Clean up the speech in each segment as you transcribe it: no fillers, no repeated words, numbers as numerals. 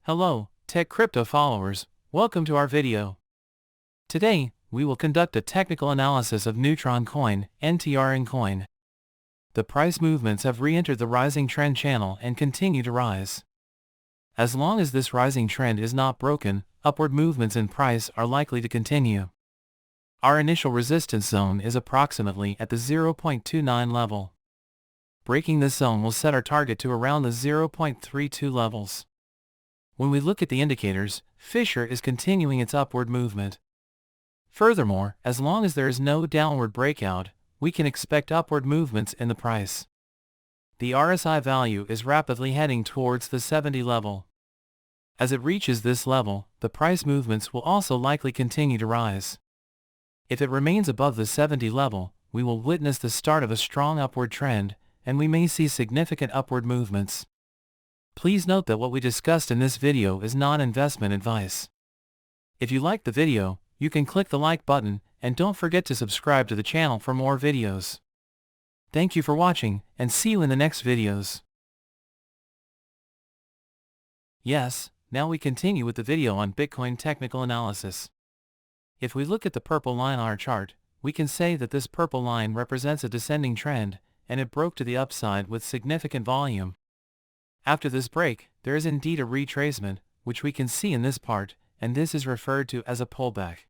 Hello, Teq Crypto followers, welcome to our video. Today, we will conduct a technical analysis of Neutron Coin, NTRN Coin. The price movements have re-entered the rising trend channel and continue to rise. As long as this rising trend is not broken, upward movements in price are likely to continue. Our initial resistance zone is approximately at the 0.29 level. Breaking this zone will set our target to around the 0.32 levels. When we look at the indicators, Fisher is continuing its upward movement. Furthermore, as long as there is no downward breakout, we can expect upward movements in the price. The RSI value is rapidly heading towards the 70 level. As it reaches this level, the price movements will also likely continue to rise. If it remains above the 70 level, we will witness the start of a strong upward trend, and we may see significant upward movements. Please note that what we discussed in this video is not investment advice. If you liked the video, you can click the like button, and don't forget to subscribe to the channel for more videos. Thank you for watching, and see you in the next videos. Yes, now we continue with the video on Bitcoin technical analysis. If we look at the purple line on our chart, we can say that this purple line represents a descending trend, and it broke to the upside with significant volume. After this break, there is indeed a retracement, which we can see in this part, and this is referred to as a pullback.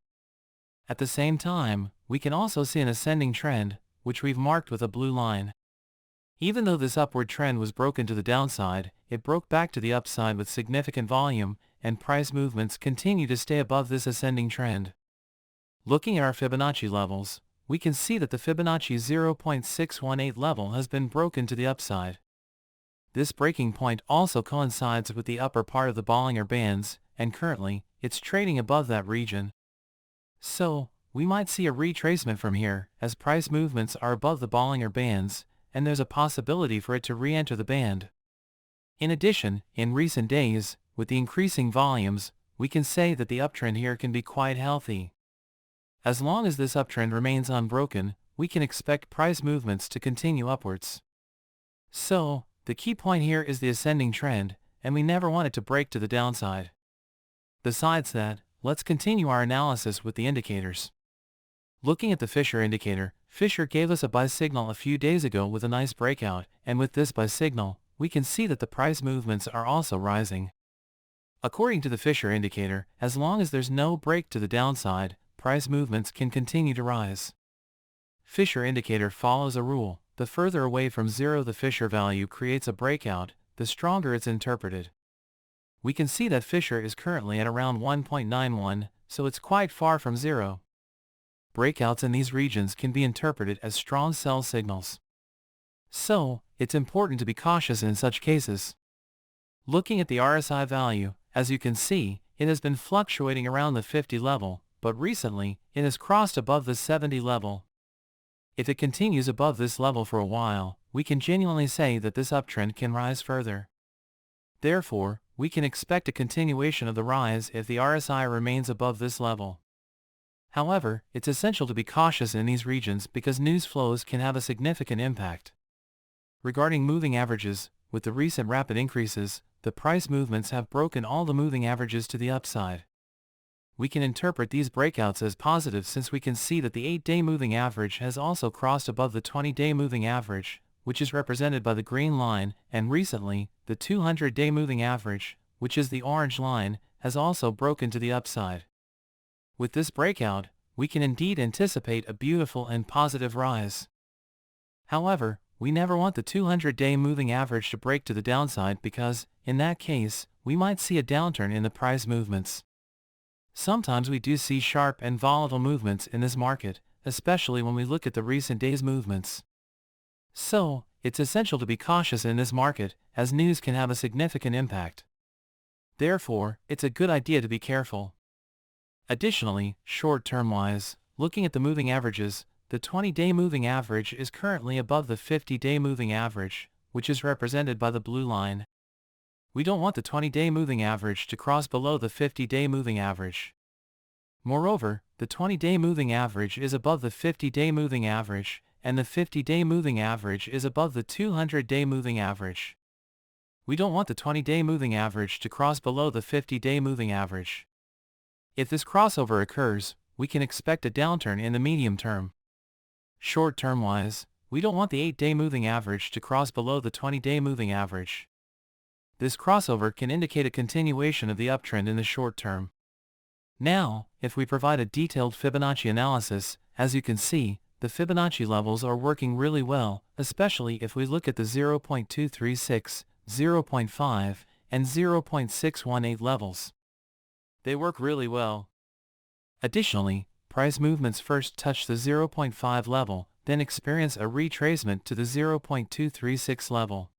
At the same time, we can also see an ascending trend, which we've marked with a blue line. Even though this upward trend was broken to the downside, it broke back to the upside with significant volume, and price movements continue to stay above this ascending trend. Looking at our Fibonacci levels, we can see that the Fibonacci 0.618 level has been broken to the upside. This breaking point also coincides with the upper part of the Bollinger Bands, and currently, it's trading above that region. So, we might see a retracement from here, as price movements are above the Bollinger Bands, and there's a possibility for it to re-enter the band. In addition, in recent days, with the increasing volumes, we can say that the uptrend here can be quite healthy. As long as this uptrend remains unbroken, we can expect price movements to continue upwards. So, the key point here is the ascending trend, and we never want it to break to the downside. Besides that, let's continue our analysis with the indicators. Looking at the Fisher indicator, Fisher gave us a buy signal a few days ago with a nice breakout, and with this buy signal, we can see that the price movements are also rising. According to the Fisher indicator, as long as there's no break to the downside, price movements can continue to rise. Fisher indicator follows a rule: the further away from zero the Fisher value creates a breakout, the stronger it's interpreted. We can see that Fisher is currently at around 1.91, so it's quite far from zero. Breakouts in these regions can be interpreted as strong sell signals. So, it's important to be cautious in such cases. Looking at the RSI value, as you can see, it has been fluctuating around the 50 level, but recently, it has crossed above the 70 level. If it continues above this level for a while, we can genuinely say that this uptrend can rise further. Therefore, we can expect a continuation of the rise if the RSI remains above this level. However, it's essential to be cautious in these regions because news flows can have a significant impact. Regarding moving averages, with the recent rapid increases, the price movements have broken all the moving averages to the upside. We can interpret these breakouts as positive since we can see that the 8-day moving average has also crossed above the 20-day moving average, which is represented by the green line, and recently, the 200-day moving average, which is the orange line, has also broken to the upside. With this breakout, we can indeed anticipate a beautiful and positive rise. However, we never want the 200-day moving average to break to the downside because, in that case, we might see a downturn in the price movements. Sometimes we do see sharp and volatile movements in this market, especially when we look at the recent days' movements. So, it's essential to be cautious in this market, as news can have a significant impact. Therefore, it's a good idea to be careful. Additionally, short-term wise, looking at the moving averages, the 20-day moving average is currently above the 50-day moving average, which is represented by the blue line. We don't want the 20-day moving average to cross below the 50-day moving average. Moreover, the 20-day moving average is above the 50-day moving average, and the 50-day moving average is above the 200-day moving average. we don't want the 20-day moving average to cross below the 50-day moving average. If this crossover occurs, we can expect a downturn in the medium term. Short-term wise, we don't want the 8-day moving average to cross below the 20-day moving average. This crossover can indicate a continuation of the uptrend in the short term. Now, if we provide a detailed Fibonacci analysis, as you can see, the Fibonacci levels are working really well, especially if we look at the 0.236, 0.5, and 0.618 levels. They work really well. Additionally, price movements first touch the 0.5 level, then experience a retracement to the 0.236 level.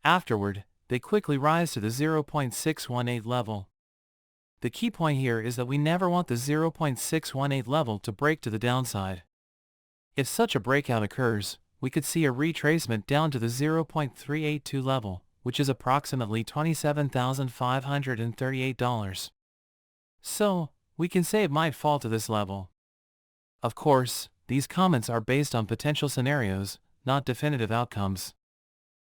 Afterward, they quickly rise to the 0.618 level. The key point here is that we never want the 0.618 level to break to the downside. If such a breakout occurs, we could see a retracement down to the 0.382 level, which is approximately $27,538. So, we can say it might fall to this level. Of course, these comments are based on potential scenarios, not definitive outcomes.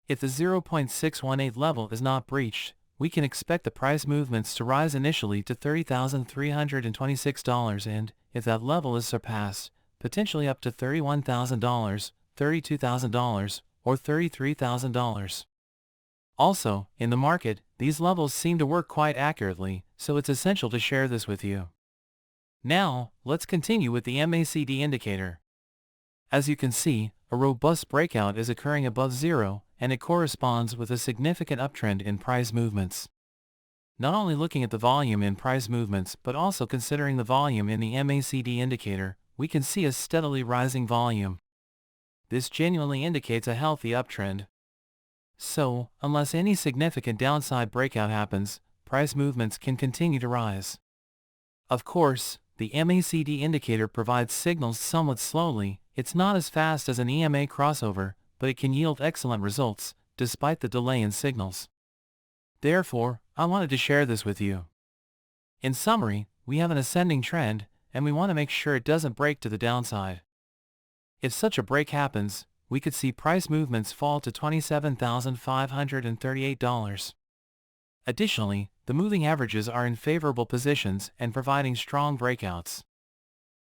If the 0.618 level is not breached, we can expect the price movements to rise initially to $30,326 and, if that level is surpassed, potentially up to $31,000, $32,000, or $33,000. Also, in the market, these levels seem to work quite accurately, so it's essential to share this with you. Now, let's continue with the MACD indicator. As you can see, a robust breakout is occurring above zero, and it corresponds with a significant uptrend in price movements. Not only looking at the volume in price movements but also considering the volume in the MACD indicator, we can see a steadily rising volume. This genuinely indicates a healthy uptrend. So, unless any significant downside breakout happens, price movements can continue to rise. Of course, the MACD indicator provides signals somewhat slowly. It's not as fast as an EMA crossover, but it can yield excellent results, despite the delay in signals. Therefore, I wanted to share this with you. In summary, we have an ascending trend, and we want to make sure it doesn't break to the downside. If such a break happens, we could see price movements fall to $27,538. Additionally, the moving averages are in favorable positions and providing strong breakouts.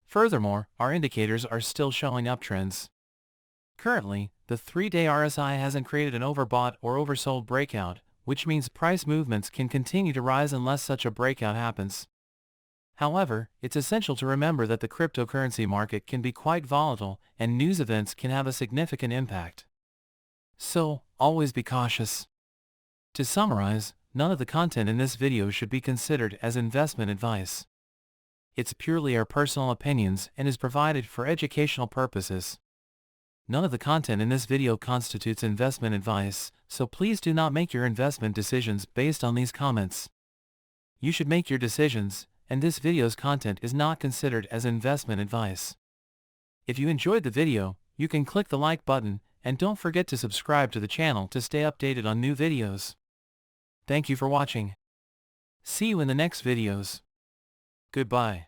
Furthermore, our indicators are still showing uptrends. Currently, the 3-day RSI hasn't created an overbought or oversold breakout, which means price movements can continue to rise unless such a breakout happens. However, it's essential to remember that the cryptocurrency market can be quite volatile, and news events can have a significant impact. So, always be cautious. To summarize, none of the content in this video should be considered as investment advice. It's purely our personal opinions and is provided for educational purposes. None of the content in this video constitutes investment advice, so please do not make your investment decisions based on these comments. You should make your decisions, and this video's content is not considered as investment advice. If you enjoyed the video, you can click the like button, and don't forget to subscribe to the channel to stay updated on new videos. Thank you for watching. See you in the next videos. Goodbye.